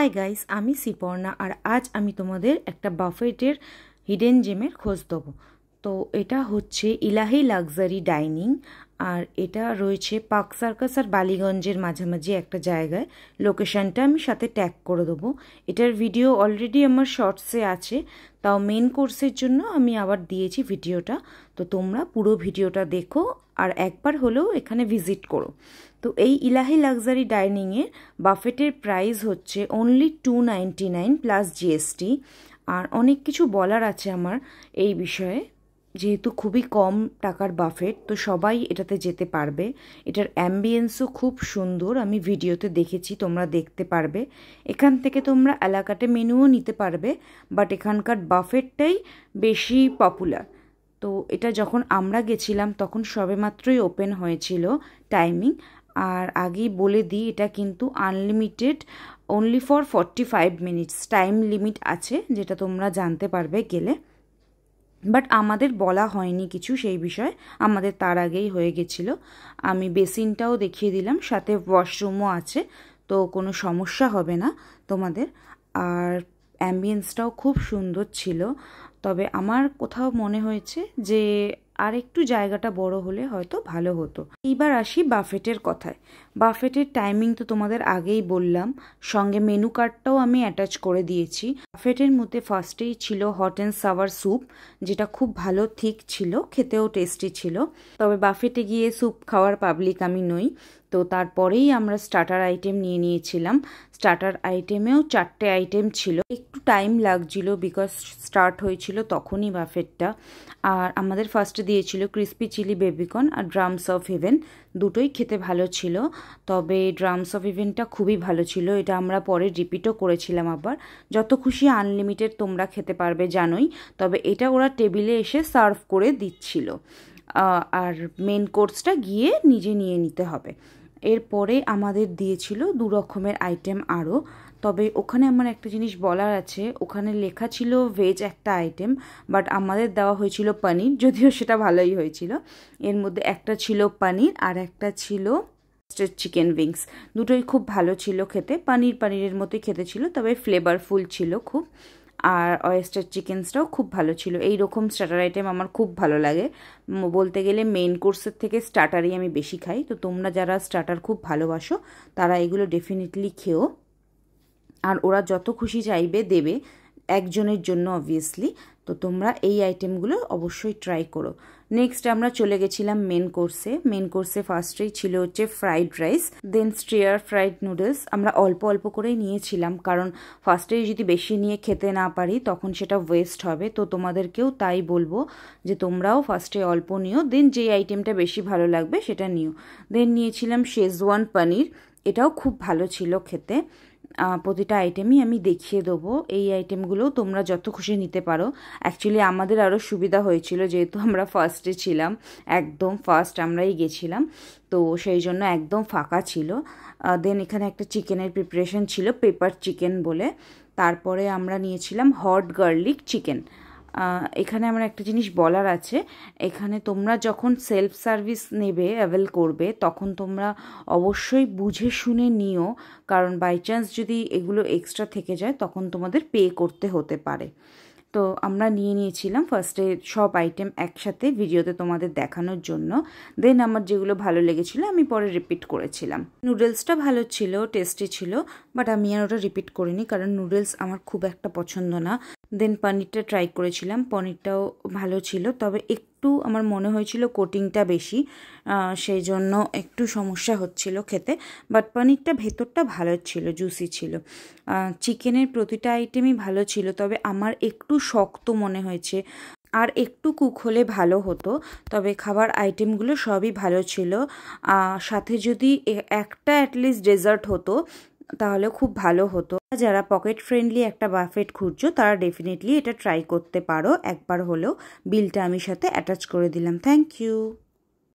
Hi guys, আমি সিপর্ণা আর আজ আমি তোমাদের একটা বাফেটের হিডেন জেমের খোঁজ দেবো। তো এটা হচ্ছে ইলাহি লাক্সারি ডাইনিং আর এটা রয়েছে পার্ক সার্কাস আর বালিগঞ্জের মাঝামাঝি একটা জায়গায়। লোকেশনটা আমি সাথে ট্যাগ করে দেবো। এটার ভিডিও অলরেডি আমার শর্টসে আছে, তাও মেন কোর্সের জন্য আমি আবার দিয়েছি ভিডিওটা। তো তোমরা পুরো ভিডিওটা দেখো আর একবার হলেও এখানে ভিজিট করো। তো এই ইলাহি লাক্সারি ডাইনিংয়ের বাফেটের প্রাইস হচ্ছে অনলি 299 প্লাস জিএসটি। আর অনেক কিছু বলার আছে আমার এই বিষয়ে, যেহেতু খুবই কম টাকার বাফেট, তো সবাই এটাতে যেতে পারবে। এটার অ্যাম্বিয়েন্সও খুব সুন্দর, আমি ভিডিওতে দেখেছি, তোমরা দেখতে পারবে। এখান থেকে তোমরা এলাকাতে মেনুও নিতে পারবে, বাট এখানকার বাফেটটাই বেশি পপুলার। তো এটা যখন আমরা গেছিলাম তখন সবেমাত্রই ওপেন হয়েছিল টাইমিং। আর আগেই বলে দিই, এটা কিন্তু unlimited, only for 45 minutes time limit আছে, যেটা তোমরা জানতে পারবে গেলে। বাট আমাদের বলা হয়নি কিছু সেই বিষয়ে, আমাদের তার আগেই হয়ে গেছিলো। আমি বেসিনটাও দেখিয়ে দিলাম, সাথে ওয়াশরুমও আছে, তো কোনো সমস্যা হবে না তোমাদের। আর অ্যাম্বিয়েন্সটাও খুব সুন্দর ছিল, তবে আমার কোথাও মনে হয়েছে যে আর একটু জায়গাটা বড় হলে হয়তো ভালো হতো। এইবার আসি বাফেটের কথায়। বাফেটের টাইমিং তো তোমাদের আগেই বললাম, সঙ্গে মেনু কার্ডটাও আমি অ্যাটাচ করে দিয়েছি। বাফেটের মধ্যে ফার্স্টেই ছিল হট অ্যান্ড সাওয়ার স্যুপ, যেটা খুব ভালো থিক ছিল, খেতেও টেস্টি ছিল। তবে বাফেটে গিয়ে স্যুপ খাওয়ার পাবলিক আমি নই, তো তারপরেই আমরা স্টার্টার আইটেম নিয়ে নিয়েছিলাম। স্টার্টার আইটেমেও 4টে আইটেম ছিল, একটু টাইম লাগছিল বিকজ স্টার্ট হয়েছিল তখনই বাফেটটা। আর আমাদের ফার্স্টে দিয়েছিল ক্রিস্পি চিলি বেবিকর্ন আর ড্রামস অফ হেভেন, দুটোই খেতে ভালো ছিল। তবে ড্রামস অফ হেভেনটা খুবই ভালো ছিল, এটা আমরা পরে রিপিটও করেছিলাম আবার। যত খুশি আনলিমিটেড তোমরা খেতে পারবে জানোই, তবে এটা ওরা টেবিলে এসে সার্ভ করে দিচ্ছিল। আর মেন কোর্সটা গিয়ে নিজে নিয়ে নিতে হবে। এরপরে আমাদের দিয়েছিল 2 রকমের আইটেম আরও। তবে ওখানে আমার একটা জিনিস বলার আছে, ওখানে লেখা ছিল ভেজ একটা আইটেম, বাট আমাদের দেওয়া হয়েছিল পনির, যদিও সেটা ভালোই হয়েছিল। এর মধ্যে একটা ছিল পনির আর একটা ছিল চিকেন উইংস, দুটোই খুব ভালো ছিল খেতে। পনিরের মতোই খেতে ছিল, তবে ফ্লেভারফুল ছিল খুব। আর অয়েস্টার চিকেনসটাও খুব ভালো ছিল। এই রকম স্টার্টার আইটেম আমার খুব ভালো লাগে, বলতে গেলে মেন কোর্সের থেকে স্টার্টারই আমি বেশি খাই। তো তোমরা যারা স্টার্টার খুব ভালোবাসো তারা এগুলো ডেফিনেটলি খেও। আর ওরা যত খুশি চাইবে দেবে, একজনের জন্য অবভিয়াসলি। তো তোমরা এই আইটেমগুলো অবশ্যই ট্রাই করো। নেক্সট আমরা চলে গেছিলাম মেন কোর্সে ফার্স্টেই ছিল হচ্ছে ফ্রাইড রাইস, দেন স্টিয়ার ফ্রাইড নুডলস। আমরা অল্প অল্প করেই নিয়েছিলাম, কারণ ফার্স্টেই যদি বেশি নিয়ে খেতে না পারি তখন সেটা ওয়েস্ট হবে। তো তোমাদেরকেও তাই বলবো যে তোমরাও ফার্স্টে অল্প নিও, দেন যেই আইটেমটা বেশি ভালো লাগবে সেটা নিও। দেন নিয়েছিলাম শেজওয়ান পনির, এটাও খুব ভালো ছিল খেতে। প্রতিটা আইটেমই আমি দেখিয়ে দেবো, এই আইটেমগুলোও তোমরা যত খুশি নিতে পারো। অ্যাকচুয়ালি আমাদের আরও সুবিধা হয়েছিল, যেহেতু আমরা ফার্স্টে ছিলাম, একদম ফার্স্ট আমরাই গেছিলাম, তো সেই জন্য একদম ফাঁকা ছিল। দেন এখানে একটা চিকেনের প্রিপারেশন ছিল, পেপার চিকেন বলে। তারপরে আমরা নিয়েছিলাম হট গার্লিক চিকেন। এখানে আমার একটা জিনিস বলার আছে, এখানে তোমরা যখন সেলফ সার্ভিস নেবে, অ্যাভেল করবে, তখন তোমরা অবশ্যই বুঝে শুনে নিও, কারণ বাই চান্স যদি এগুলো এক্সট্রা থেকে যায় তখন তোমাদের পে করতে হতে পারে। তো আমরা নিয়ে নিয়েছিলাম ফার্স্টে সব আইটেম একসাথে ভিডিওতে তোমাদের দেখানোর জন্য। দেন আমার যেগুলো ভালো লেগেছিলো আমি পরে রিপিট করেছিলাম। নুডলসটা ভালো ছিল, টেস্টি ছিল, বাট আমি আর ওটা রিপিট করিনি, কারণ নুডলস আমার খুব একটা পছন্দ না। দেন পনিরটা ট্রাই করেছিলাম, পনিরটাও ভালো ছিল, তবে একটু আমার মনে হয়েছিল কোটিংটা বেশি, সেই জন্য একটু সমস্যা হচ্ছিল খেতে। বাট পনিরটা ভেতরটা ভালো ছিল, জুসি ছিল। চিকেনের প্রতিটা আইটেমই ভালো ছিল, তবে আমার একটু শক্ত মনে হয়েছে, আর একটু কুক হলে ভালো হতো। তবে খাবার আইটেমগুলো সবই ভালো ছিল, সাথে যদি একটা অ্যাটলিস্ট ডেজার্ট হতো তাহলে খুব ভালো হতো। যারা পকেট ফ্রেন্ডলি একটা বাফেট খুঁজছো তারা ডেফিনেটলি এটা ট্রাই করতে পারো একবার হলেও। বিলটা আমি সাথে অ্যাটাচ করে দিলাম। Thank you.